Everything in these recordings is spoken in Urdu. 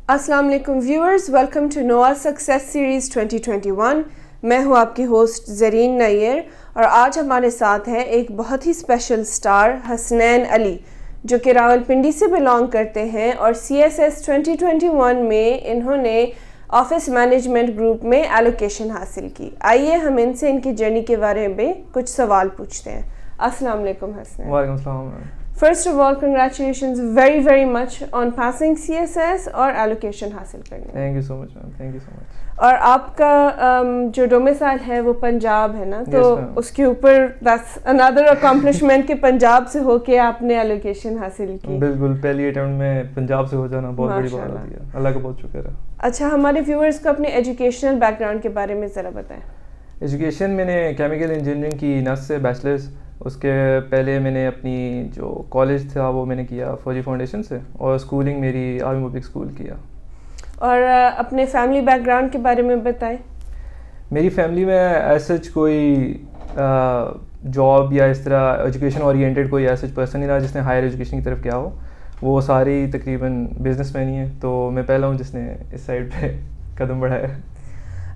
السلام علیکم ویورز، ویلکم ٹو نوا سکسیس سیریز 2021۔ میں ہوں آپ کی ہوسٹ زرین نیر، اور آج ہمارے ساتھ ہیں ایک بہت ہی اسپیشل سٹار حسنین علی، جو کہ راولپنڈی سے بلانگ کرتے ہیں، اور CSS 2021 میں انہوں نے آفس مینجمنٹ گروپ میں ایلوکیشن حاصل کی۔ آئیے ہم ان سے ان کی جرنی کے بارے میں کچھ سوال پوچھتے ہیں۔ السلام علیکم حسنین۔ وعلیکم السلام۔ First of all congratulations very very much on passing CSS اور ایلوکیشن حاصل کرنے۔ Thank you so much ma'am, thank you so much. اور آپ کا جو ڈومیسائل ہے وہ پنجاب ہے نا، تو اس کے اوپر دیٹس اندر اکمپلشمنٹ کہ پنجاب سے ہو کے آپ نے ایلوکیشن حاصل کی۔ بالکل، پہلی اٹیمپٹ میں پنجاب سے ہو جانا بہت بڑی بات ہوتی ہے، اللہ کا بہت شکر ہے۔ اچھا، ہمارے ویورز کو اپنے ایجوکیشنل بیک گراؤنڈ کے بارے میں ذرا بتائیں۔ ایجوکیشن میں نے کیمیکل انجینئرنگ کی نس سے بیچلرز، اس کے پہلے میں نے اپنی جو کالج تھا وہ میں نے کیا فوجی فاؤنڈیشن سے، اور اسکولنگ میری آرمی پبلک اسکول کیا۔ اور اپنے فیملی بیک گراؤنڈ کے بارے میں بتائیں۔ میری فیملی میں ایز سچ کوئی جاب یا اس طرح ایجوکیشن اورینٹیڈ کوئی ایز سچ پرسن نہیں رہا جس نے ہائر ایجوکیشن کی طرف کیا ہو، وہ سارے تقریباً بزنس مین ہی ہیں، تو میں پہلا ہوں جس نے اس سائڈ پہ قدم بڑھایا۔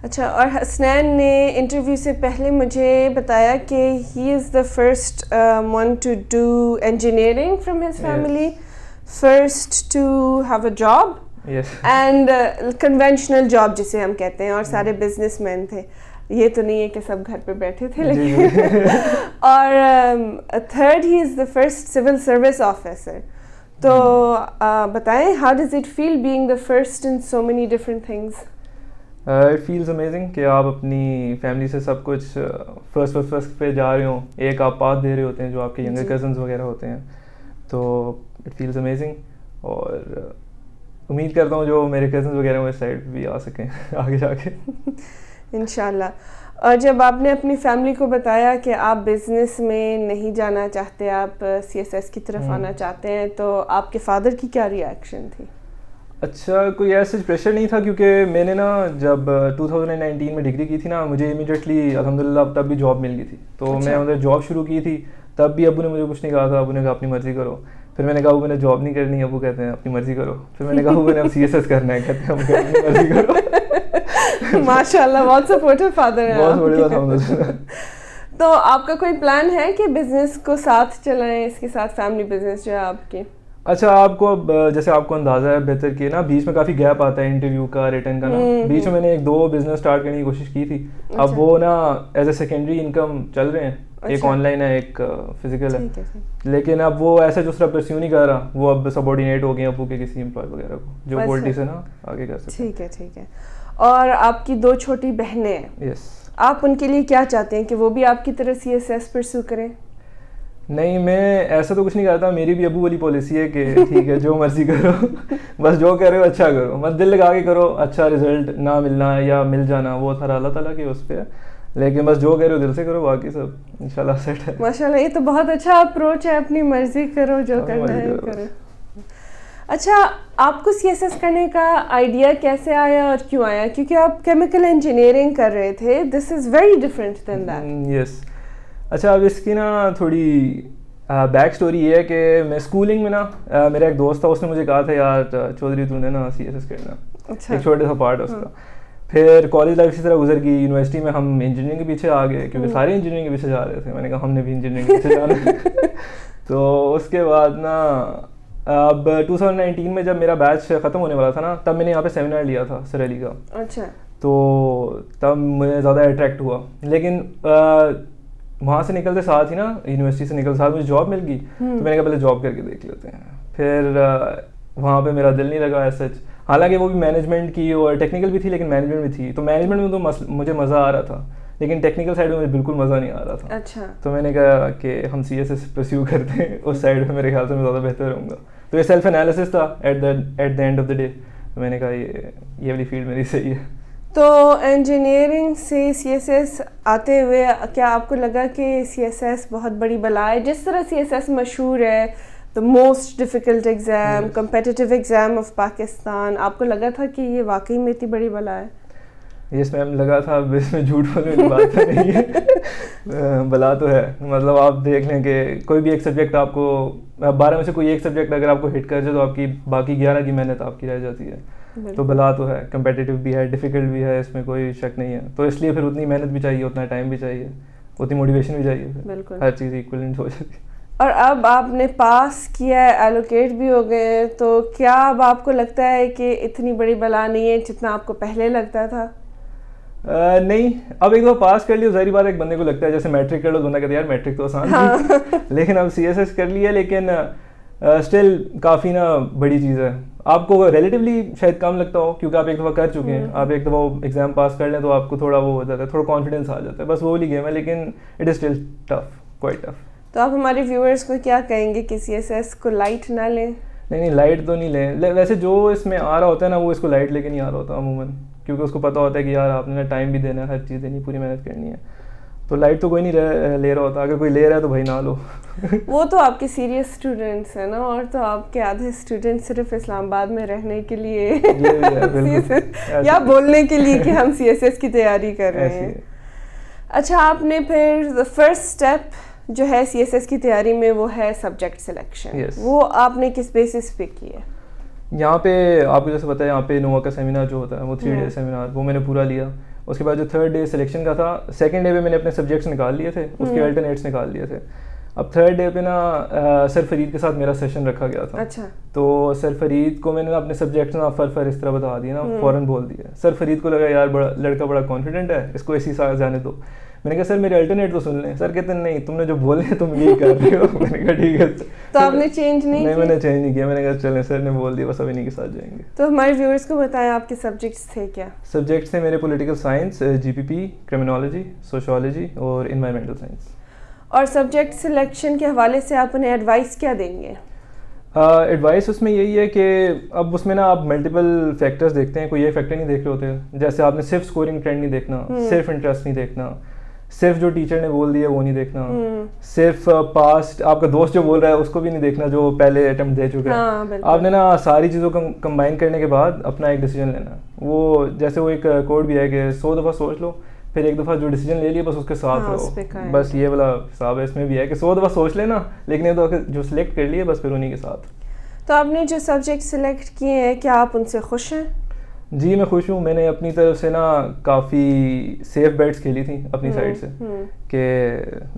اچھا، اور حسنین نے انٹرویو سے پہلے مجھے بتایا کہ he is the first one to do engineering from his family, first to have a job and conventional job جسے ہم کہتے ہیں، اور سارے بزنس مین تھے۔ یہ تو نہیں ہے کہ سب گھر پہ بیٹھے تھے، لیکن اور third he is the first civil service officer. تو بتائیں، how does it feel being the first in so many different things? It feels amazing کہ آپ اپنی فیملی سے سب کچھ فرسٹ پہ جا رہے ہوں، ایک آپ پاتھ دے رہے ہوتے ہیں جو آپ کے ینگر کزنز وغیرہ ہوتے ہیں، تو اٹ فیلز امیزنگ، اور امید کرتا ہوں جو میرے کزنز وغیرہ وہ اس سائڈ بھی آ سکیں آگے جا کے انشاءاللہ۔ اور جب آپ نے اپنی فیملی کو بتایا کہ آپ بزنس میں نہیں جانا چاہتے، آپ CSS کی طرف آنا چاہتے ہیں، تو آپ کے فادر کی کیا ریئیکشن تھی؟ اچھا، کوئی ایسا پریشر نہیں تھا، کیونکہ میں نے نا جب 2019 میں ڈگری کی تھی نا، مجھے امیڈیٹلی الحمدللہ تب بھی جاب مل گئی تھی، تو میں ادھر جاب شروع کی تھی، تب بھی ابو نے مجھے کچھ نہیں کہا تھا، ابو نے کہا اپنی مرضی کرو۔ پھر میں نے کہا ابو میں نے جاب نہیں کرنی، ابو کہتے ہیں اپنی مرضی کرو۔ پھر میں نے کہا ابو نے اب CSS کرنا ہے، کہتے ہیں اب اپنی مرضی کرو۔ ماشاء اللہ، بہت سپورٹیو فادر ہیں، بہت بڑی بات الحمدللہ۔ تو آپ کا کوئی پلان ہے کہ بزنس کو ساتھ چلائیں، اس کے ساتھ فیملی بزنس جو ہے آپ کی؟ اچھا، آپ کو اب جیسے آپ کو اندازہ ہے بہتر کہ نا بیچ میں کافی گیپ آتا ہے انٹرویو کا، ریٹن کا نا، بیچ میں نے ایک دو بزنس اسٹارٹ کرنے کی کوشش کی تھی، اب وہ نا ایز اے سیکنڈری انکم چل رہے ہیں، ایک آن لائن ہے ایک فزیکل ہے، لیکن اب وہ ایسا جو پرسیو نہیں کر رہا، وہ اب سبارڈینیٹ ہو گئے ابو کے کسی امپلائی وغیرہ کو، جو پولٹی سے نا آگے کر سکتے۔ ٹھیک ہے، ٹھیک ہے۔ اور آپ کی دو چھوٹی بہنیں ہیں، یس، آپ ان کے لیے کیا چاہتے ہیں کہ وہ بھی آپ کی طرح CSS پرسو کریں؟ نہیں، میں ایسا تو کچھ نہیں کرتا، میری بھی ابو والی پالیسی ہے کہ ٹھیک ہے جو مرضی کرو، بس جو کر رہے ہو اچھا کرو، مت دل لگا کے کرو، اچھا رزلٹ نہ ملنا یا مل جانا وہ تھا اللہ تعالیٰ کے اس پہ ہے، لیکن بس جو کر رہے ہو دل سے کرو، باقی سب انشاءاللہ سیٹ ہے۔ ماشاءاللہ، یہ تو بہت اچھا اپروچ ہے، اپنی مرضی کرو، جو کرنا ہے کرو۔ اچھا، آپ کو CSS کرنے کا آئیڈیا کیسے آیا اور کیوں آیا؟ کیونکہ آپ کیمیکل انجینئرنگ کر رہے تھے، this is very different than that. Yes, اچھا، اب اس کی نا تھوڑی بیک اسٹوری یہ ہے کہ میں اسکولنگ میں نا میرا ایک دوست تھا، اس نے مجھے کہا تھا یار چودھری تو نے نا CSS کرنا، ایک چھوٹا سا پارٹ ہے اس کا۔ پھر کالج لائف اسی طرح گزر گئی، یونیورسٹی میں ہم انجینئرنگ کے پیچھے آ گئے کیونکہ سارے انجینئرنگ کے پیچھے جا رہے تھے، میں نے کہا ہم نے بھی انجینئرنگ کے پیچھے جانا ہے۔ تو اس کے بعد نا اب 2019 میں جب میرا بیچ ختم ہونے والا تھا نا، تب میں نے یہاں پہ سیمینار لیا تھا سر علی کا، اچھا، تو تب مجھے زیادہ اٹریکٹ ہوا، لیکن وہاں سے نکلتے ساتھ ہی نا یونیورسٹی سے نکلتے ساتھ مجھے جاب مل گئی، تو میں نے کہا پہلے جاب کر کے دیکھ لیتے ہیں۔ پھر وہاں پہ میرا دل نہیں لگا ایز سچ، حالانکہ وہ بھی مینجمنٹ کی اور ٹیکنیکل بھی تھی، لیکن مینجمنٹ بھی تھی، تو مینجمنٹ میں تو مجھے مزہ آ رہا تھا، لیکن ٹیکنیکل سائڈ میں مجھے بالکل مزہ نہیں آ رہا تھا۔ اچھا، تو میں نے کہا کہ ہم CSS پرسیو کرتے ہیں، اس سائڈ میں میرے خیال سے میں زیادہ بہتر رہوں گا، تو یہ سیلف انالیسس تھا at the end of the day, تو میں نے کہا یہ والی فیلڈ میری صحیح ہے۔ تو انجینئرنگ سے CSS آتے ہوئے کیا آپ کو لگا کہ CSS بہت بڑی بلا ہے؟ جس طرح CSS مشہور ہے the most difficult exam, competitive exam of Pakistan, آپ کو لگا تھا کہ یہ واقعی میں اتنی بڑی بلا ہے؟ یس میم، لگا تھا، اب اس میں جھوٹ بولنے والی بات تو نہیں ہے، بلا تو ہے، مطلب آپ دیکھ لیں کہ کوئی بھی ایک سبجیکٹ آپ کو 12 میں سے کوئی ایک سبجیکٹ اگر آپ کو ہٹ کر جائے تو آپ کی باقی 11 کی محنت آپ کی رہ جاتی ہے، تو بلا تو ہے, کمپیٹیٹیو بھی ہے, ڈیفیکلٹ بھی ہے, اس میں کوئی شک نہیں ہے. تو اس لیے پھر اتنی محنت بھی چاہیے, اتنا ٹائم بھی چاہیے, اتنی موٹیویشن بھی چاہیے, بالکل ہر چیز ایکولنٹ ہو جاتی ہے. اور اب آپ نے پاس کیا ہے, ایلوکیٹ بھی ہو گئے ہیں, تو کیا اب آپ کو لگتا ہے کہ اتنی بڑی بلا نہیں ہے جتنا آپ کو پہلے لگتا تھا؟ نہیں, اب ایک دفعہ پاس کر لیا ظاہری بات ہے, ایک بندے کو لگتا ہے جیسے میٹرک کر لو, بندہ کہتا ہے یار میٹرک تو آسان تھی, لیکن اب سی ایس ایس کر لیا, لیکن اسٹل کافی نا بڑی چیز ہے. آپ کو ریلیٹیولی شاید کم لگتا ہو کیونکہ آپ ایک دفعہ کر چکے ہیں, آپ ایک دفعہ ایگزام پاس کر لیں تو آپ کو تھوڑا وہ ہو جاتا ہے, تھوڑا کانفیڈنس آ جاتا ہے, بس وہ والی گیم ہے, لیکن it is still tough, quite tough. تو آپ ہمارے ویورز کو کیا کہیں گے کہ سی ایس ایس کو لائٹ نہ لیں؟ نہیں, لائٹ تو نہیں لیں. ویسے جو اس میں آ رہا ہوتا ہے نا وہ اس کو لائٹ لے کے نہیں آ رہا ہوتا عموماً, کیونکہ اس کو پتہ ہوتا ہے کہ یار آپ نے ٹائم بھی دینا ہے, ہر چیز دینی, پوری محنت کرنی ہے. تو لائٹ تو کوئی نہیں لے رہا ہوتا, اگر کوئی لے رہا ہے تو بھائی نہ لو. وہ تو آپ کے سیریس اسٹوڈنٹس ہیں نا, اور تو آپ کے آدھے اسٹوڈنٹ صرف اسلام آباد میں رہنے کے لیے یا بولنے کے لیے کہ ہم سی ایس ایس کی تیاری کر رہے ہیں. اچھا, آپ نے پھر فرسٹ اسٹیپ جو ہے سی ایس ایس کی تیاری میں وہ ہے سبجیکٹ سلیکشن, وہ آپ نے کس بیسس پہ کی ہے؟ یہاں پہ آپ کو جیسے پتہ ہے یہاں پہ نووا کا سیمینار جو ہوتا ہے وہ 3 ڈے سیمینار, وہ میں نے پورا لیا. اس کے بعد جو 3rd ڈے سلیکشن کا تھا, 2nd ڈے پہ میں نے اپنے سبجیکٹس نکال لیے تھے, اس کے الٹرنیٹس نکال لیے تھے. اب 3rd ڈے پہ نا سر فرید کے ساتھ میرا سیشن رکھا گیا تھا. اچھا. تو سر فرید کو میں نے اپنے سبجیکٹس نا فر اس طرح بتا دیا نا, فوراً بول دیا. سر فرید کو لگا یار لڑکا بڑا کانفیڈنٹ ہے, اس کو اسی ساتھ جانے دو. میں نے کہا سر میرے الٹرنیٹ تو سن لیں. سر کہتے ہیں نہیں, تم نے جو بولے ہیں تم یہی کر رہے ہو. میں نے کہا ٹھیک ہے. تو آپ نے چینج نہیں؟ میں نے چینج نہیں کیا. میں نے کہا چلیں سر نے بول دیا, بس اب انہیں کے ساتھ جائیں گے. تو ہمارے ویورز کو بتائیں آپ کے سبجیکٹس تھے کیا؟ سبجیکٹس تھے میرے پولیٹیکل سائنس, جی پی پی, کرمنالوجی, سوشیالوجی اور انوائرمنٹل سائنس. اور سبجیکٹ سلیکشن کے حوالے سے آپ انہیں ایڈوائس کیا دیں گے؟ ایڈوائس اس میں یہی ہے کہ اب اس میں نا آپ ملٹیپل فیکٹرز دیکھتے ہیں, کوئی یہ فیکٹر نہیں دیکھ رہے ہوتے. جیسے آپ نے صرف اسکورنگ ٹرینڈ نہیں دیکھنا, صرف انٹرسٹ نہیں دیکھنا, صرف جو ٹیچر نے بول دیا وہ نہیں دیکھنا, صرف پاسٹ آپ کا دوست جو بول رہا ہے اس کو بھی نہیں دیکھنا جو پہلے اٹمپٹ دے چکا ہے. آپ نے نا ساری چیزوں کو کمبائن کرنے کے بعد اپنا ایک ڈیسیجن لینا. وہ جیسے وہ ایک کوڈ بھی ہے کہ 100 دفعہ سوچ لو, پھر ایک دفعہ جو ڈیسیجن لے لیا بس اس کے ساتھ رہو. بس یہ والا حساب ہے اس میں بھی ہے کہ 100 دفعہ سوچ لینا, لیکن یہ تو جو سلیکٹ کر لیے بس پھر انہیں کے ساتھ. تو آپ نے جو سبجیکٹ سلیکٹ کیے ہیں کیا آپ ان سے خوش ہیں؟ جی میں خوش ہوں. میں نے اپنی طرف سے نا کافی سیف بیٹس کھیلی تھیں اپنی سائڈ سے, کہ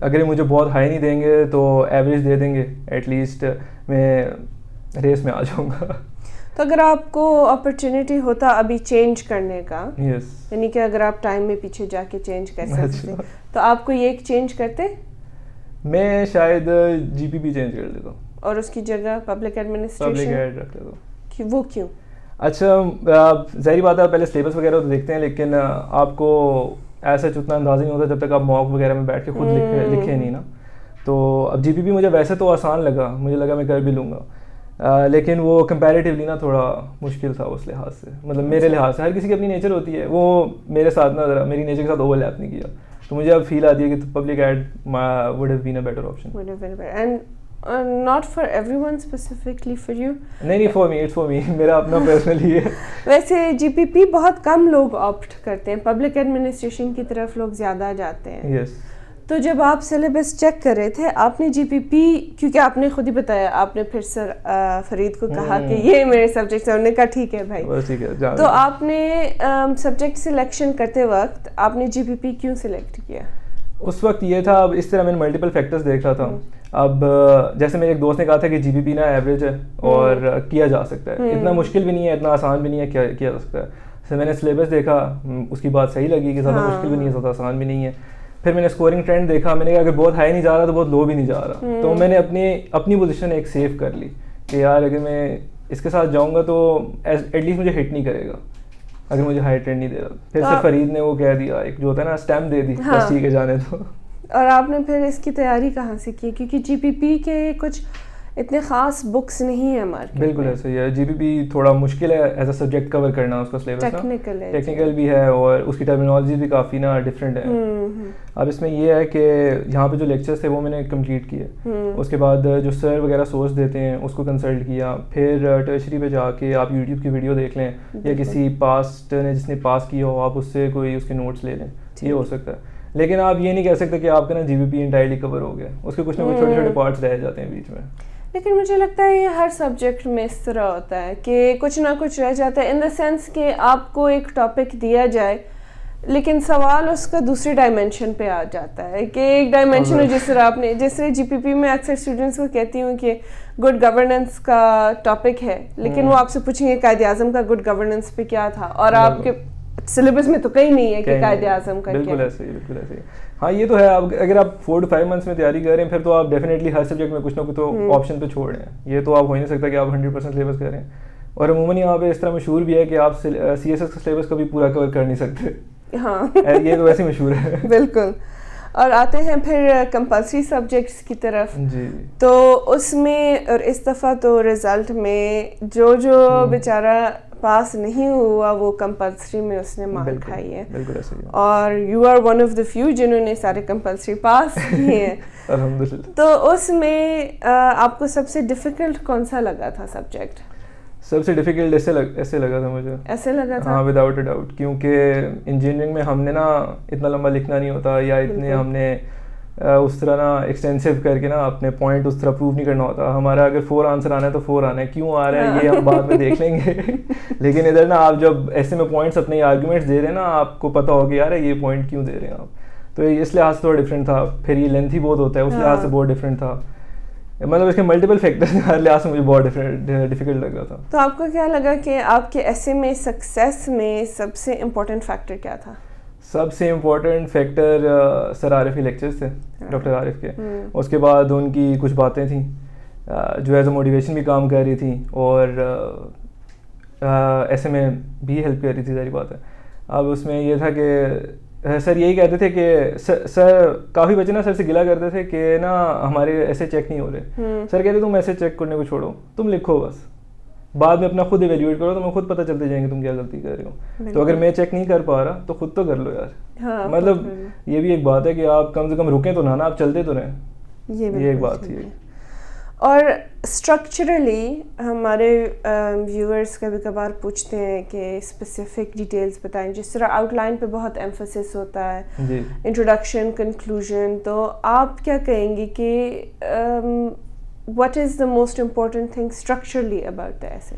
اگر یہ مجھے بہت ہائی نہیں دیں گے تو ایوریج دے دیں گے, ایٹ لیسٹ میں ریس میں آ جاؤں گا. تو اگر آپ کو اپرچونیٹی ہوتا ابھی چینج کرنے کا, یعنی کہ اگر آپ ٹائم میں پیچھے جا کے چینج کر سکتے تو آپ کو یہ چینج کرتے؟ میں شاید جی پی پی چینج کر دیتا ہوں اور اس کی جگہ پبلک ایڈمنسٹریشن رکھ لیتا ہوں. وہ کیوں؟ اچھا ظاہری بات ہے پہلے سلیبس وغیرہ تو دیکھتے ہیں, لیکن آپ کو ایسا اتنا اندازہ نہیں ہوتا جب تک آپ موک وغیرہ میں بیٹھ کے خود لکھے نہیں نا. تو اب جی پی پی مجھے ویسے تو آسان لگا, مجھے لگا میں کر بھی لوں گا, لیکن وہ کمپیریٹیولی نا تھوڑا مشکل تھا اس لحاظ سے, مطلب میرے لحاظ سے. ہر کسی کی اپنی نیچر ہوتی ہے, وہ میرے ساتھ نا ذرا میری نیچر کے ساتھ اوور لیپ نہیں کیا, تو مجھے اب فیل آتی ہے کہ public aid would have been a better option. Not for everyone, specifically for you. نہیں for me, it's for me. میرا اپنا پرسنلی ہے. ویسے جی پی پی بہت کم لوگ آپٹ کرتے ہیں, پبلک ایڈمنسٹریشن کی طرف لوگ زیادہ جاتے ہیں. یس. تو جب آپ سلیبس چیک کر رہے تھے آپ نے جی پی پی, کیونکہ آپ نے خود ہی بتایا, آپ نے پھر سر فرید کو کہا کہ یہ میرے سبجیکٹس ہیں, انہوں نے کہا ٹھیک ہے بھائی. تو آپ نے سبجیکٹ سلیکشن کرتے وقت آپ نے جی پی پی کیوں سلیکٹ کیا؟ اس وقت یہ تھا, اب اس طرح میں نے ملٹیپل فیکٹرز دیکھ رہا تھا. اب جیسے میرے ایک دوست نے کہا تھا کہ جی پی پی نا ایوریج ہے اور کیا جا سکتا ہے, اتنا مشکل بھی نہیں ہے, اتنا آسان بھی نہیں ہے, کیا جا سکتا ہے. پھر میں نے سلیبس دیکھا, اس کی بات صحیح لگی کہ زیادہ مشکل بھی نہیں ہے, زیادہ آسان بھی نہیں ہے. پھر میں نے اسکورنگ ٹرینڈ دیکھا, میں نے کہا اگر بہت ہائی نہیں جا رہا تو بہت لو بھی نہیں جا رہا. تو میں نے اپنی پوزیشن ایک سیو کر لی کہ یار اگر میں اس کے ساتھ جاؤں گا تو ایٹ لیسٹ مجھے ہٹ نہیں کرے گا اگر مجھے ہائی ٹرینڈ نہیں دے رہا. پھر سے فرید نے وہ کہہ دیا, ایک جو ہوتا ہے نا اسٹیمپ دے دی, بس ٹھیک ہے جانے دو. اور آپ نے پھر اس کی تیاری کہاں سے کی؟ کیونکہ جی پی پی کے کچھ اتنے خاص بکس نہیں ہیں مارکیٹ. بالکل ایسا ہی ہے, جی پی پی تھوڑا مشکل ہے ایز اے سبجیکٹ کور کرنا, اس کا سلیبس ٹیکنیکل بھی ہے اور اس کی ٹرمینالوجی بھی کافی نا ڈفرینٹ ہے. اب اس میں یہ ہے کہ یہاں پہ جو لیکچرز تھے وہ میں نے کمپلیٹ کیے, اس کے بعد جو سر وغیرہ سورس دیتے ہیں اس کو کنسلٹ کیا, پھر ٹرشری پہ جا کے آپ یوٹیوب کی ویڈیو دیکھ لیں یا کسی پاسٹ نے جس نے پاس کیا ہو آپ اس سے کوئی اس کے نوٹس لے لیں, یہ ہو سکتا ہے. لیکن آپ یہ نہیں کہہ سکتے کہ آپ کا نا جی پی پی انٹائرلی کور ہو گیا, اس کے کچھ نہ کچھ چھوٹے چھوٹے پارٹس رہ جاتے ہیں بیچ میں. لیکن مجھے لگتا ہے یہ ہر سبجیکٹ میں اس طرح ہوتا ہے کہ کچھ نہ کچھ رہ جاتا ہے، ان دا سینس کہ آپ کو ایک ٹاپک دیا جائے لیکن سوال اس کا دوسری ڈائمینشن پہ آ جاتا ہے کہ ایک ڈائمینشن ہے جس طرح آپ نے، جیسے جی پی پی میں اکثر اسٹوڈنٹس کو کہتی ہوں کہ گڈ گورننس کا ٹاپک ہے، لیکن وہ آپ سے پوچھیں گے قائد اعظم کا گڈ گورننس پہ کیا تھا، اور آپ کے سلیبس میں تو کہیں نہیں ہے کہ قائد اعظم کا کیا. بالکل ایسے ہی، بالکل ایسے ہی. ہاں یہ تو ہے، اگر آپ 4 to 5 months میں تیاری کر رہے ہیں پھر تو آپ ڈیفینیٹلی ہر سبجیکٹ میں کچھ نہ کچھ تو آپشن پہ چھوڑ رہے ہیں. یہ تو آپ ہو ہی نہیں سکتا کہ آپ 100% سلیبس کریں. اور عموماً یہاں پہ اس طرح مشہور بھی ہے کہ آپ سی ایس ایس کا سلیبس کبھی پورا کور کر نہیں سکتے. ہاں یہ تو ویسے مشہور ہے. بالکل. اور آتے ہیں پھر کمپلسری سبجیکٹس کی طرف. جی. تو اس میں اور اس دفعہ تو رزلٹ میں جو بیچارہ پاس نہیں ہوا وہ کمپلسری میں اس نے مار کھائی ہے. بالکل ایسے ہی. اور you are one of the few جنہوں نے سارے کمپلسری پاس کیے ہیں. الحمدللہ. تو اس میں آپ کو سب سے ڈیفیکلٹ کون سا لگا تھا سبجیکٹ؟ سب سے ڈیفیکلٹ ایسے لگا تھا مجھے. ایسے لگا تھا؟ ہاں وداؤٹ اے ڈاؤٹ، کیونکہ انجینئرنگ میں ہم نے نا اتنا لمبا لکھنا نہیں ہوتا، یا اتنے ہم نے اس طرح نا ایکسٹینسو کر کے نا اپنے پوائنٹ اس طرح پروو نہیں کرنا ہوتا. ہمارا اگر 4 آنسر آنا ہے تو 4 آنا ہے، کیوں آ رہا ہے یہ ہم بعد میں دیکھ لیں گے. لیکن ادھر نا آپ جب ایسے میں پوائنٹس اپنے آرگومنٹس دے رہے ہیں نا، آپ کو پتہ ہو کہ یار یہ پوائنٹ کیوں دے رہے ہیں آپ. تو اس لحاظ سے تھوڑا ڈفرینٹ تھا. پھر یہ لینتھی بہت ہوتا ہے، اس لحاظ سے بہت ڈفرینٹ تھا. مطلب اس کے ملٹیپل فیکٹرز ہر لحاظ سے مجھے بہت ڈیفیکلٹ لگ رہا تھا. تو آپ کو کیا لگا کہ آپ کے ایسے میں سکسیس میں سب سے امپورٹنٹ فیکٹر کیا تھا؟ سب سے امپورٹنٹ فیکٹر سر عارف کے لیکچرز تھے، ڈاکٹر عارف کے. اس کے بعد ان کی کچھ باتیں تھیں جو ایز اے موٹیویشن بھی کام کر رہی تھیں، اور ایسے میں بھی ہیلپ کر رہی تھی، ظاہری بات ہے. اب اس میں یہ تھا کہ سر یہی کہتے تھے کہ سر کافی بچے نا سر سے گلا کرتے تھے کہ نا ہمارے ایسے چیک نہیں ہو رہے. سر کہتے تم ایسے چیک کرنے کو چھوڑو، تم لکھو بس، بعد میں اپنا خود ایویلیویٹ کرو، تمہیں خود پتہ چلتے جائیں گے تم کیا غلطی کر رہے ہو. تو اگر میں چیک نہیں کر پا رہا تو خود تو کر لو یار. مطلب یہ بھی ایک بات ہے کہ آپ کم سے کم رکیں تو نہ آپ چلتے تو رہیں. یہ ایک بات تھی. اور اسٹرکچرلی ہمارے ویورز کبھی کبھار پوچھتے ہیں کہ اسپیسیفک ڈیٹیلز بتائیں، جس طرح آؤٹ لائن پہ بہت ایمفسس ہوتا ہے، انٹروڈکشن، کنکلوژن. تو آپ کیا کہیں گی کہ what is the most important thing structurally about the essay?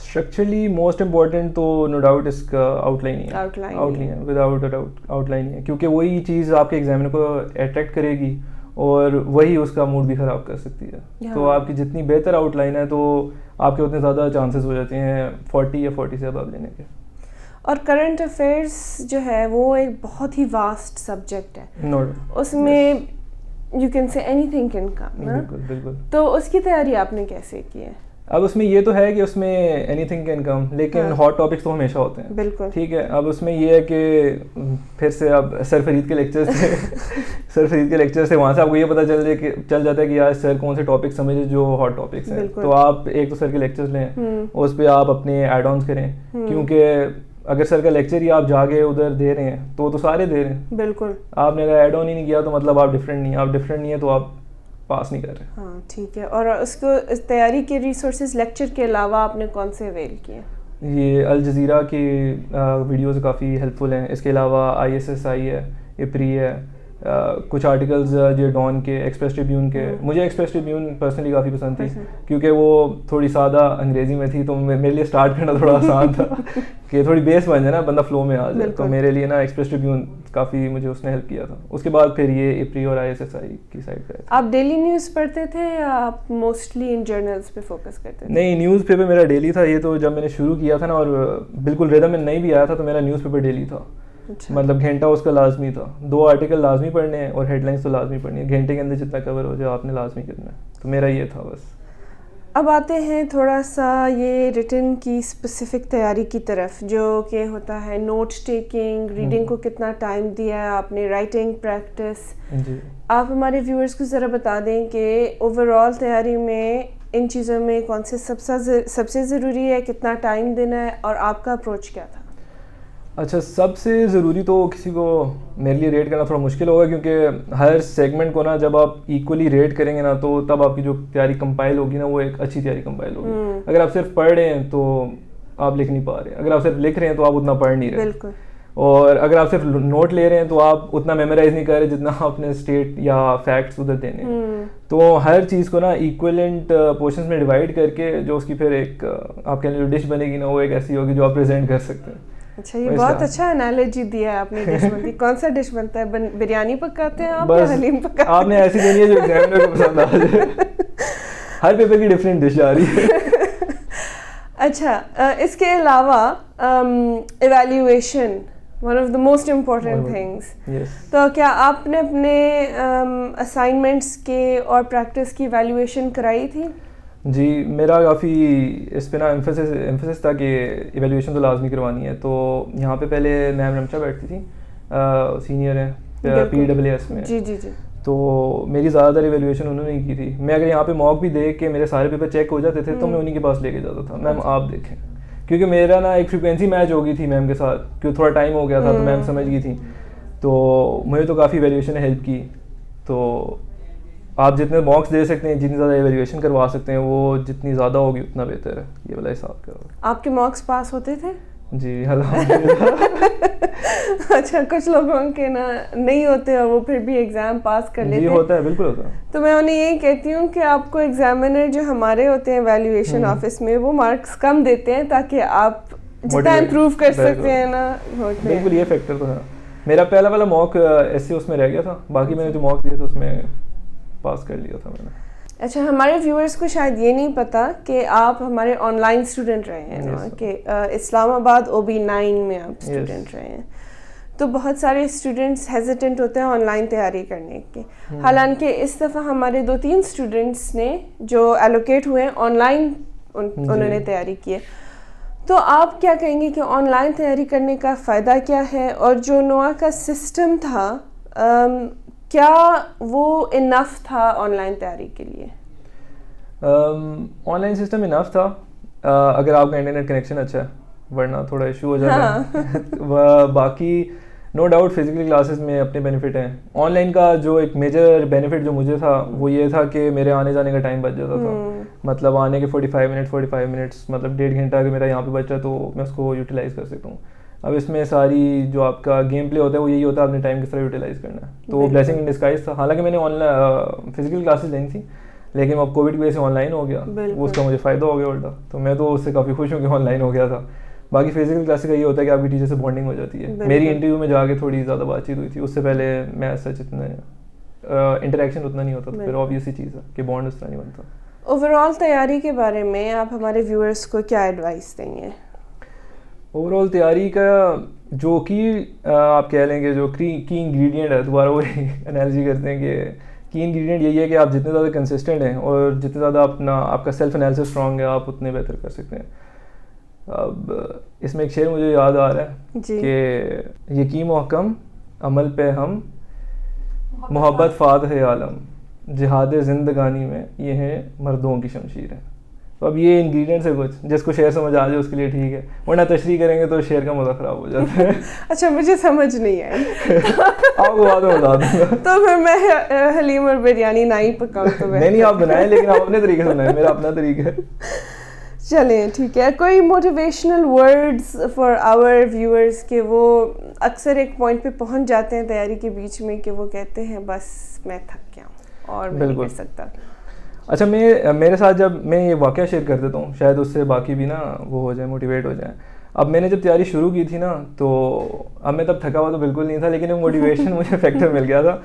Structurally most important تو no doubt اس کا آؤٹ لائن ہی ہے. آؤٹ لائن ہے، without a doubt outline ہی ہے، کیونکہ وہی چیز آپ کے ایگزامینر کو اٹریکٹ کرے گی اور وہی اس کا موڈ بھی خراب کر سکتی ہے. تو آپ کی جتنی بہتر آؤٹ لائن ہے تو آپ کے اتنے زیادہ چانسز ہو جاتے ہیں 40 یا 40 سے اباب لینے کے. اور کرنٹ افیئرس جو ہے وہ ایک بہت ہی واسٹ سبجیکٹ ہے. اس میں you can say anything can come. بالکل بالکل. تو اس کی تیاری آپ نے کیسے کی ہے؟ اب اس میں یہ تو ہے کہ اس میں اینی تھنگ کین کم، لیکن ہاٹ ٹاپکس تو ہمیشہ ہوتے ہیں. بالکل ٹھیک ہے. اب اس میں یہ ہے کہ پھر سے اب سر فرید کے لیکچر سے وہاں سے آپ کو یہ پتہ چل جاتا ہے کہ یار سر کون سے ٹاپک سمجھے جو ہاٹ ٹاپکس ہیں. تو آپ ایک تو سر کے لیکچرز لیں، اس پہ آپ اپنے ایڈ آنس کریں، کیونکہ اگر سر کا لیکچر ہی آپ جا کے ادھر دے رہے ہیں تو سارے دے رہے ہیں. بالکل. آپ نے اگر ایڈ آن ہی نہیں کیا تو مطلب آپ ڈفرینٹ نہیں ہیں. آپ ڈفرینٹ نہیں ہے تو آپ پاس نہیں کر رہے. ہاں ٹھیک ہے. اور اس کو تیاری کے ریسورسز لیکچر کے علاوہ آپ نے کون سے اویل کیے؟ یہ الجزیرہ کی ویڈیوز کافی ہیلپ فل ہیں. اس کے علاوہ ISSI ہے، ایپری ہے، کچھ آرٹیکلز جو ڈان کے، ایکسپریس ٹریبیون کے. مجھے ایکسپریس ٹریبیون پرسنلی کافی پسند تھی کیونکہ وہ تھوڑی سادہ انگریزی میں تھی، تو میرے لیے اسٹارٹ کرنا تھوڑا آسان تھا کہ تھوڑی بیس بن جائے نا، بندہ فلو میں آ جائے. تو میرے لیے نا ایکسپریس ٹریبیون کافی مجھے اس نے ہیلپ کیا تھا. اس کے بعد پھر یہ ایپری اور ISSI کی سائڈ پہ. آپ ڈیلی نیوز پڑھتے تھے یا آپ موسٹلی ان جرنلز پہ فوکس کرتے تھے؟ نہیں، نیوز پیپر میرا ڈیلی تھا. یہ تو جب میں نے شروع کیا تھا نا اور بالکل ریدم میں نہیں بھی آیا تھا تو میرا نیوز پیپر ڈیلی تھا. مطلب گھنٹہ اس کا لازمی تھا. 2 آرٹیکل لازمی پڑھنے ہیں اور ہیڈ لائنس تو لازمی پڑھنی ہے. گھنٹے کے اندر جتنا کور ہو جائے آپ نے لازمی کرنا ہے. تو میرا یہ تھا بس. اب آتے ہیں تھوڑا سا یہ ریٹن کی اسپیسیفک تیاری کی طرف، جو کہ ہوتا ہے نوٹ ٹیکنگ، ریڈنگ کو کتنا ٹائم دیا ہے آپ نے، رائٹنگ پریکٹس. آپ ہمارے ویورز کو ذرا بتا دیں کہ اوور آل تیاری میں ان چیزوں میں کون سے سب سے ضروری ہے، کتنا ٹائم دینا ہے، اور آپ کا اپروچ کیا تھا؟ اچھا، سب سے ضروری تو کسی کو میرے لیے ریٹ کرنا تھوڑا مشکل ہوگا، کیونکہ ہر سیگمنٹ کو نا جب آپ ایکولی ریٹ کریں گے نا تو تب آپ کی جو تیاری کمپائل ہوگی نا وہ ایک اچھی تیاری کمپائل ہوگی. اگر آپ صرف پڑھ رہے ہیں تو آپ لکھ نہیں پا رہے. اگر آپ صرف لکھ رہے ہیں تو آپ اتنا پڑھ نہیں رہے. بالکل. اور اگر آپ صرف نوٹ لے رہے ہیں تو آپ اتنا میمورائز نہیں کر رہے جتنا آپ نے اسٹیٹ یا فیکٹس ادھر دینے ہیں. تو ہر چیز کو نا ایکولنٹ پورشنز میں ڈیوائڈ کر کے جو اس کی پھر ایک آپ کہہ لیں جو ڈش بنے گی نا وہ ایک ایسی ہوگی جو آپ پریزنٹ کر سکتے ہیں. اچھا یہ بہت اچھا انالوجی دیا ہے آپ نے ڈش بنتی. کون سا ڈش بنتا ہے؟ بریانی پکاتے ہیں آپ یا حلیم پکاتے ہیں؟ آپ نے ایسی دینی ہے جو ایگزامینر کو پسند آ جائے. ہر پیپر کی ڈفرینٹ ڈش آ رہی ہے. اچھا اس کے علاوہ evaluation one of the most important things. تو کیا آپ نے اپنے اسائنمنٹس کے اور پریکٹس کی ایویلیویشن کرائی تھی؟ جی میرا کافی اس پہ نا ایمفسس تھا کہ ایویلیویشن تو لازمی کروانی ہے. تو یہاں پہ پہلے میم رمشا بیٹھتی تھی, سینئر ہیں PWS میں. جی جی جی. تو میری زیادہ تر ایویلیویشن انہوں نے کی تھی. میں اگر یہاں پہ موک بھی دیکھ کے میرے سارے پیپر چیک ہو جاتے تھے تو میں انہیں کے پاس لے کے جاتا تھا, میم آپ دیکھیں, کیونکہ میرا نا ایک فریکوینسی میچ ہو گئی تھی میم کے ساتھ, کیونکہ تھوڑا ٹائم ہو گیا تھا تو میم سمجھ گئی تھی. تو مجھے تو کافی ایویلیویشن نے ہیلپ کی. تو آپ جتنے مارکس دے سکتے ہیں, جتنی زیادہ ایویلیویشن کروا سکتے ہیں, وہ جتنی زیادہ ہوگی اتنا بہتر ہے. یہ والا حساب کرو. آپ کے مارکس پاس ہوتے تھے؟ جی الحمدللہ. اچھا کچھ لوگوں کے نا نہیں ہوتے اور وہ پھر بھی ایگزام پاس کر لیتے ہیں. جی ہوتا ہے, بالکل ہوتا ہے. تو میں انہیں یہی کہتی ہوں کہ آپ کو ایگزامینر جو ہمارے ہوتے ہیں ایویلیویشن آفس میں وہ مارکس کم دیتے ہیں تاکہ آپ جتنا امپروو کر سکتے ہیں نا. بالکل یہ فیکٹر تو ہے. میرا پہلا والا موک ایسے اس میں رہ گیا تھا, باقی میں نے جو موک دیے تھے اس میں پاس کر لیا تھا میں نے. اچھا ہمارے ویورز کو شاید یہ نہیں پتا کہ آپ ہمارے آن لائن اسٹوڈنٹ رہے ہیں نا, کہ اسلام آباد OB9 میں آپ اسٹوڈنٹ رہے ہیں. تو بہت سارے اسٹوڈنٹس ہیزیٹنٹ ہوتے ہیں آن لائن تیاری کرنے کے. حالانکہ اس دفعہ ہمارے 2-3 اسٹوڈنٹس نے جو ایلوکیٹ ہوئے ہیں آن لائن انہوں نے تیاری کی ہے. تو آپ کیا کہیں گے کہ آن لائن تیاری کرنے کا فائدہ کیا ہے, اور جو نوا کا سسٹم تھا کیا وہ انف تھا آن لائن تیاری کے لیے؟ آن لائن سسٹم انف تھا اگر آپ کا انٹرنیٹ کنیکشن اچھا ہے, ورنہ تھوڑا ایشو ہو جاتا ہے. باقی نو ڈاؤٹ فزیکل کلاسز میں اپنے بینیفٹ ہیں. آن لائن کا جو ایک میجر بینیفٹ جو مجھے تھا وہ یہ تھا کہ میرے آنے جانے کا ٹائم بچ جاتا تھا. مطلب آنے کے 45 منٹس مطلب 1.5 گھنٹہ اگر میرا یہاں پہ بچ رہا ہے تو میں اس کو یوٹیلائز کر سکتا ہوں. اب اس میں ساری جو آپ کا گیم پلے ہوتا ہے وہ یہی ہوتا ہے اپنے ٹائم کس طرح یوٹیلائز کرنا ہے. تو وہ بلیسنگ ان ڈسگائز تھا. حالانکہ میں نے آن لائن فزیکل کلاسز لینی تھی لیکن اب کووڈ کی وجہ سے آن لائن ہو گیا, وہ اس کا مجھے فائدہ ہو گیا الٹا. تو میں تو اس سے کافی خوش ہوں کہ آن لائن ہو گیا تھا. باقی فزیکل کلاسز کا یہ ہوتا ہے کہ آپ کی ٹیچر سے بانڈنگ ہو جاتی ہے. میری انٹرویو میں جا کے تھوڑی زیادہ بات چیت ہوئی تھی, اس سے پہلے میں سچ اتنا انٹریکشن اتنا نہیں ہوتا تھا. پھر آبویس ہی چیز ہے کہ بانڈ اس طرح نہیں بنتا. اوور آل تیاری کے بارے میں آپ ہمارے ویورز کو کیا ایڈوائس دیں گے؟ اوور آل تیاری کا جو کی آپ کہہ لیں گے جو کی انگریڈینٹ ہے, دوبارہ وہی انالوجی کرتے ہیں کہ کی انگریڈینٹ یہی ہے کہ آپ جتنے زیادہ کنسسٹنٹ ہیں اور جتنے زیادہ آپ کا سیلف انالیسس اسٹرانگ ہے آپ اتنے بہتر کر سکتے ہیں. اب اس میں ایک شعر مجھے یاد آ رہا ہے کہ یقین محکم عمل پہ ہم محبت فاتح عالم جہاد زندگانی میں یہ ہے مردوں کی شمشیر ہے. تو اب یہ انگریڈینٹس ہے کچھ جس کو شعر سمجھ آ جائے اس کے لیے ٹھیک ہے, ورنہ تشریح کریں گے تو شعر کا مزہ خراب ہو جاتا ہے. اچھا مجھے سمجھ نہیں آئی, آپ کو بعد میں بتا دوں گا. تو پھر میں حلیم اور بریانی نہ ہی پکاؤں تو نہیں آپ بنائیں, لیکن آپ اپنے طریقے سے بنائیں, میرا اپنا طریقہ ہے. چلیں ٹھیک ہے. کوئی motivational words for our viewers کہ وہ اکثر ایک پوائنٹ پہ پہنچ جاتے ہیں تیاری کے بیچ میں کہ وہ کہتے ہیں بس میں تھک گیا ہوں اور میں نہیں کر سکتا. اچھا میرے ساتھ جب میں یہ واقعہ شیئر کر دیتا ہوں شاید اس سے باقی بھی نا وہ ہو جائیں, موٹیویٹ ہو جائیں. اب میں نے جب تیاری شروع کی تھی نا تو اب میں تب تھکا ہوا تو بالکل نہیں تھا, لیکن ایک موٹیویشن مجھے فیکٹر مل گیا تھا.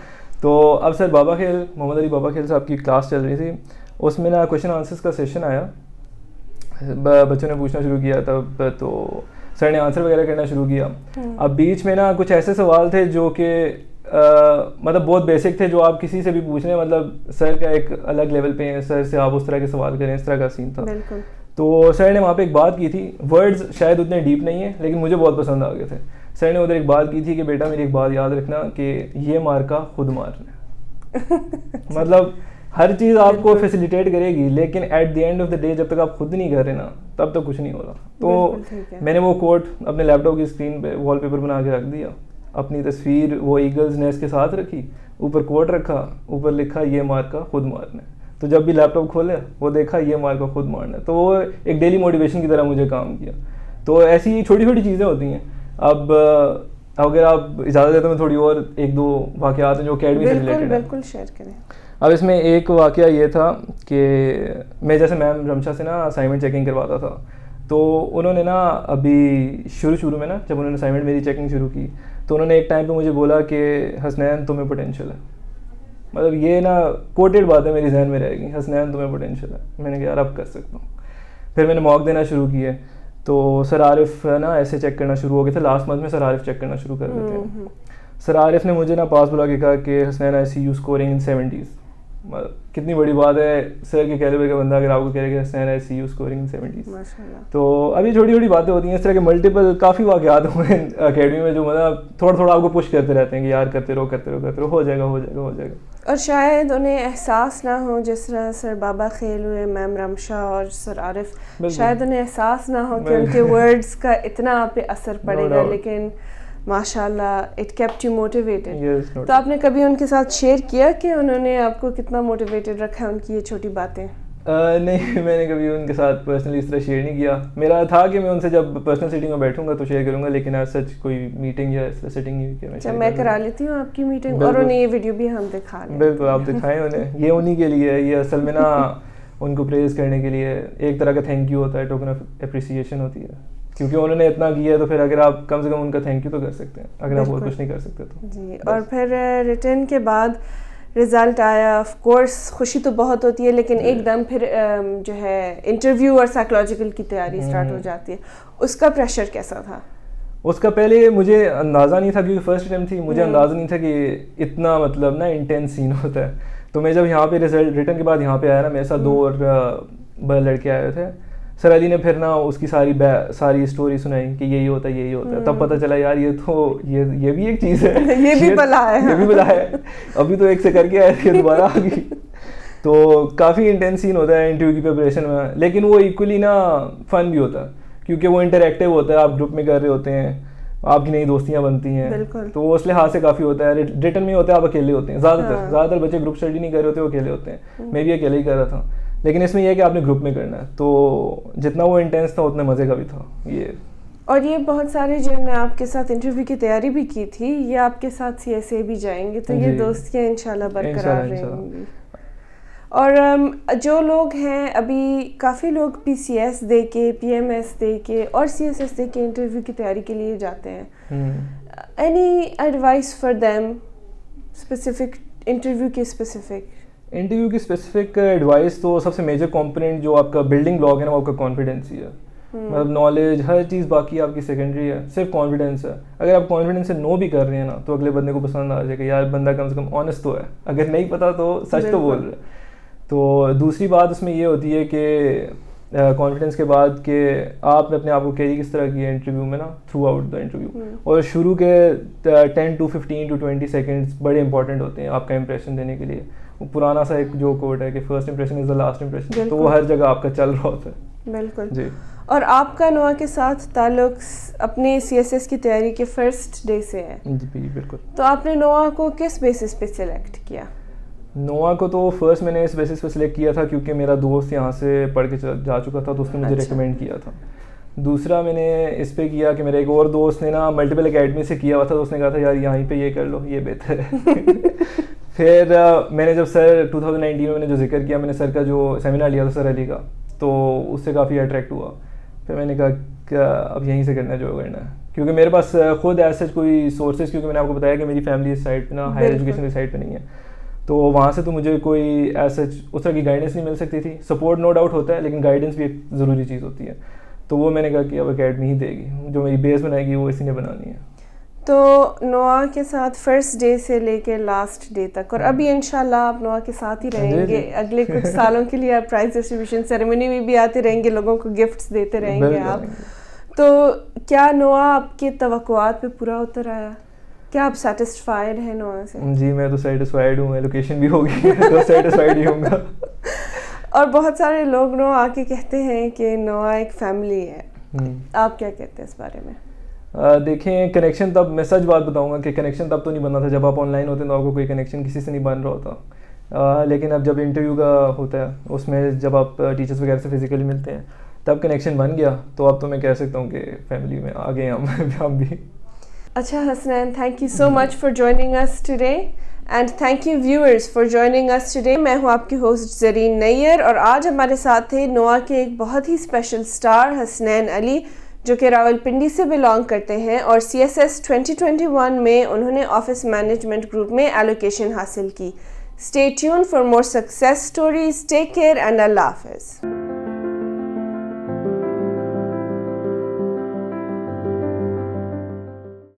تو اب سر بابا کھیل محمد علی بابا کھیل صاحب کی کلاس چل رہی تھی, اس میں نا کویشچن آنسرس کا سیشن آیا. بچوں نے پوچھنا شروع کیا تب تو سر نے آنسر وغیرہ کرنا شروع کیا. اب بیچ میں نا کچھ ایسے سوال تھے جو کہ مطلب بہت بیسک تھے, جو آپ کسی سے بھی پوچھ لیں مطلب سر کا ایک الگ لیول پہ ہیں, سر سے آپ اس طرح کے سوال کریں, اس طرح کا سین تھا. تو سر نے وہاں پہ ایک بات کی تھی, ورڈز شاید اتنے ڈیپ نہیں ہیں لیکن مجھے بہت پسند آ گئے تھے. سر نے ادھر ایک بات کی تھی کہ بیٹا میری ایک بات یاد رکھنا کہ یہ مارکا خود مارنا. مطلب ہر چیز آپ کو فیسیلیٹیٹ کرے گی لیکن at the end of the day جب تک آپ خود نہیں کر رہے نا تب تک کچھ نہیں ہو رہا. تو میں نے وہ کوٹ اپنے لیپ ٹاپ کی اسکرین پہ وال پیپر بنا کے رکھ دیا, اپنی تصویر وہ ایگلز نیسٹ کے ساتھ رکھی, اوپر کوٹ رکھا, اوپر لکھا یہ مارکا خود مارنا ہے. تو جب بھی لیپ ٹاپ کھولے وہ دیکھا یہ مارکا خود مارنا ہے. تو وہ ایک ڈیلی موٹیویشن کی طرح مجھے کام کیا. تو ایسی چھوٹی چھوٹی چیزیں ہوتی ہیں. اب اگر آپ اجازت دیتے تو میں تھوڑی اور ایک دو واقعات ہیں جو اکیڈمی سے ریلیٹڈ ہیں. بالکل شیئر کریں. اب اس میں ایک واقعہ یہ تھا کہ میں جیسے میم رمشا سے نا اسائنمنٹ چیکنگ کرواتا تھا, تو انہوں نے نا ابھی شروع میں نا جب انہوں نے اسائنمنٹ میری چیکنگ شروع کی تو انہوں نے ایک ٹائم پہ مجھے بولا کہ حسنین تمہیں پوٹینشیل ہے. مطلب یہ نا کوٹیڈ بات ہے میری ذہن میں رہے گی, حسنین تمہیں پوٹینشیل ہے. میں نے کہا یار اب کر سکتا ہوں. پھر میں نے موک دینا شروع کیے تو سر عارف نا ایسے چیک کرنا شروع ہو گئے تھے. لاسٹ منتھ میں سر عارف چیک کرنا شروع کر دیتے ہیں. سر عارف نے مجھے نا پاس بلا کے کہا کہ حسنین آئی سی یو اسکورنگ ان 70s. کتنی بڑی بات ہے سر کے کیلیبر کا بندہ اگر آپ کو کہہ رہے کہ حسنین آئی سی یو اسکورنگ ان 70s. تو ابھی چھوٹی چھوٹی باتیں ہوتی ہیں اس طرح کے ملٹیپل کافی واقعات ہوئے ہیں اکیڈمی میں جو مطلب تھوڑا تھوڑا آپ کو پش کرتے رہتے ہیں کہ یار کرتے رہو ہو جائے گا. اور شاید انہیں احساس نہ ہو جس طرح سر بابا خیل ہوئے, میم رمشا اور سر عارف, شاید انہیں احساس نہ ہو کہ ان کے ورڈز کا اتنا آپ پہ اثر پڑے گا, لیکن ماشاء اللہ اٹ کیپٹ یو موٹیویٹڈ. تو آپ نے کبھی ان کے ساتھ شیئر کیا کہ انہوں نے آپ کو کتنا موٹیویٹڈ رکھا ہے ان کی یہ چھوٹی باتیں؟ نہیں, میں نے کبھی ان کے ساتھ پرسنلی اس طرح شیئر نہیں کیا. میرا تھا کہ میں ان سے جب پرسنل سیٹنگ میں بیٹھوں گا تو شیئر کروں گا, لیکن ایز سچ کوئی میٹنگ یا اس طرح سیٹنگ نہیں ہوئی کہ میں کرا لیتی ہوں آپ کی میٹنگ, اور انہیں یہ ویڈیو بھی ہم دکھا لیں. بالکل آپ دکھائیں انہیں, یہ انہیں کے لیے ہے. یہ اصل میں نا ان کو پریز کرنے کے لیے ایک طرح کا تھینک یو ہوتا ہے, ٹوکن آف اپریسیشن ہوتی ہے, کیونکہ انہوں نے اتنا کیا ہے تو پھر اگر آپ کم سے کم ان کا تھینک یو تو کر سکتے ہیں, اگر آپ اور کچھ نہیں کر سکتے تو. جی, اور پھر ریٹرن کے بعد رزلٹ آیا, آف کورس خوشی تو بہت ہوتی ہے, لیکن ایک دم پھر جو ہے انٹرویو اور سائیکولوجیکل کی تیاری اسٹارٹ ہو جاتی ہے. اس کا پریشر کیسا تھا؟ اس کا پہلے مجھے اندازہ نہیں تھا, کیونکہ فرسٹ اٹیمپٹ تھی, مجھے اندازہ نہیں تھا کہ اتنا مطلب نا انٹینس سین ہوتا ہے. تو میں جب یہاں پہ رزلٹ ریٹرن کے بعد یہاں پہ آیا نا, میرے ساتھ 2 اور لڑکے آئے تھے. سر علی نے پھر نا اس کی ساری اسٹوری سنائی کہ یہی ہوتا ہے. تب پتہ چلا یار یہ تو یہ بھی ایک چیز ہے, یہ بھی بلا ہے. ابھی تو ایک سے کر کے آئے تھے, دوبارہ آ گئی. تو کافی انٹینس سین ہوتا ہے انٹرویو کی پریپریشن میں, لیکن وہ ایکولی نا فن بھی ہوتا ہے, کیونکہ وہ انٹریکٹیو ہوتا ہے. آپ گروپ میں کر رہے ہوتے ہیں, آپ کی نئی دوستیاں بنتی ہیں, تو وہ اس لحاظ سے کافی ہوتا ہے. ریٹرن میں ہوتا ہے آپ اکیلے ہوتے ہیں, زیادہ تر بچے گروپ اسٹڈی نہیں کر رہے ہوتے, وہ اکیلے ہوتے ہیں. میں بھی اکیلے ہی کر رہا تھا, لیکن اس میں یہ ہے کہ آپ نے گروپ میں کرنا ہے, تو جتنا وہ انٹینس تھا اتنے مزے کا بھی تھا یہ. اور یہ بہت سارے جنہوں نے آپ کے ساتھ انٹرویو کی تیاری بھی کی تھی, یہ آپ کے ساتھ CSA بھی جائیں گے, تو یہ دوستیاں انشاءاللہ برقرار رہیں گی. اور جو لوگ ہیں ابھی کافی لوگ PCS دے کے, PMS دے کے اور CSS دے کے انٹرویو کی تیاری کے لیے جاتے ہیں, any advice for them specific interview کی اسپیسیفک ایڈوائس؟ تو سب سے میجر کمپوننٹ جو آپ کا بلڈنگ بلاک ہے نا, وہ آپ کا کانفیڈینس ہی ہے. مطلب نالج ہر چیز باقی آپ کی سیکنڈری ہے, صرف کانفیڈینس ہے. اگر آپ کانفیڈینس سے نو بھی کر رہے ہیں نا, تو اگلے بندے کو پسند آ جائے کہ یار بندہ کم سے کم آنیسٹ تو ہے, اگر نہیں پتا تو سچ تو بول رہے. تو دوسری بات اس میں یہ ہوتی ہے کہ کانفیڈنس کے بعد کہ آپ نے اپنے آپ کو کیری کس طرح کی ہے انٹرویو میں نا, تھرو آؤٹ دا انٹرویو. اور شروع کے 10 to 15 to 20 سیکنڈس بڑے امپورٹنٹ ہوتے ہیں آپ کا امپریشن دینے کے لیے. وہ پرانا سا ایک جو کوٹ ہے کہ first impression is the last impression, تو وہ ہر جگہ آپ کا چل رہا ہوتا ہے. بالکل جی. اور آپ کا نوا کے ساتھ تعلق اپنے CSS کی تیاری کے فرسٹ ڈے سے ہے. جی بالکل. تو آپ نے نوا کو کس بیسس پہ سلیکٹ کیا؟ نوا کو تو فرسٹ میں نے اس بیسس پہ سلیکٹ کیا تھا کیونکہ میرا دوست یہاں سے پڑھ کے جا چکا تھا, تو اس نے مجھے ریکمینڈ کیا تھا. دوسرا میں نے اس پہ کیا کہ میرے ایک اور دوست نے نا ملٹیپل اکیڈمی سے کیا ہوا تھا, تو اس نے کہا تھا یار یہیں پہ یہ کر لو, یہ بہتر ہے. پھر میں نے جب سر 2019 میں نے جو ذکر کیا, میں نے سر کا جو سیمینار لیا تھا سر علی کا, تو اس سے کافی اٹریکٹ ہوا. پھر میں نے کہا کہ اب یہیں سے کرنا جو کرنا ہے, کیونکہ میرے پاس خود ایسا کوئی سورسز, کیونکہ میں نے آپ کو بتایا کہ میری فیملی اس سائڈ پہ نا ہائر ایجوکیشن کی سائڈ پہ نہیں ہے, تو وہاں سے تو مجھے کوئی ایسا اس طرح کی گائیڈنس نہیں مل سکتی تھی. سپورٹ نو ڈاؤٹ ہوتا ہے, لیکن گائیڈنس بھی ایک ضروری چیز ہوتی ہے. تو وہ میں نے کہا کہ اب اکیڈمی ہی دے گی, جو میری بیس بنائے گی وہ اسی نے بنانی ہے. تو نوا کے ساتھ فرسٹ ڈے سے لے کے لاسٹ ڈے تک, اور ابھی انشاءاللہ آپ نوا کے ساتھ ہی رہیں گے اگلے کچھ سالوں کے لیے. آپ پرائز ڈسٹریبیوشن سیریمنی میں بھی آتے رہیں گے, لوگوں کو گفٹس دیتے رہیں گے آپ. تو کیا نوا آپ کے توقعات پہ پورا اتر آیا؟ کیا آپ سیٹسفائیڈ ہیں نوا سے؟ جی میں تو سیٹسفائیڈ ہوں, ایلوکیشن بھی ہوگی تو سیٹسفائیڈ ہی ہوں گا. اور بہت سارے لوگ نو آ کے کہتے ہیں کہ نوا ایک فیملی ہے, آپ کیا کہتے ہیں اس بارے میں؟ دیکھیں کنیکشن تب, میں سچ بات بتاؤں گا کہ کنیکشن تب تو نہیں بننا تھا جب آپ آن لائن ہوتے ہیں, تو آپ کو کوئی کنیکشن کسی سے نہیں بن رہا ہوتا. لیکن اب جب انٹرویو کا ہوتا ہے اس میں جب آپ ٹیچرس وغیرہ سے فزیکلی ملتے ہیں تب کنیکشن بن گیا. تو اب تو میں کہہ سکتا ہوں کہ فیملی میں آ گئے ہم بھی. اچھا Hasnain, thank you so much for joining us today. And thank you viewers for joining us today. میں ہوں آپ کی ہوسٹ زرین نیئر, اور آج ہمارے ساتھ تھے نوا کے ایک بہت ہی اسپیشل سٹار حسنین علی, جو کہ راولپنڈی سے بلانگ کرتے ہیں, اور CSS 2021 میں انہوں نے آفس مینجمنٹ گروپ میں ایلوکیشن حاصل کی. Stay tuned for more success stories. Take care and Allah Hafiz.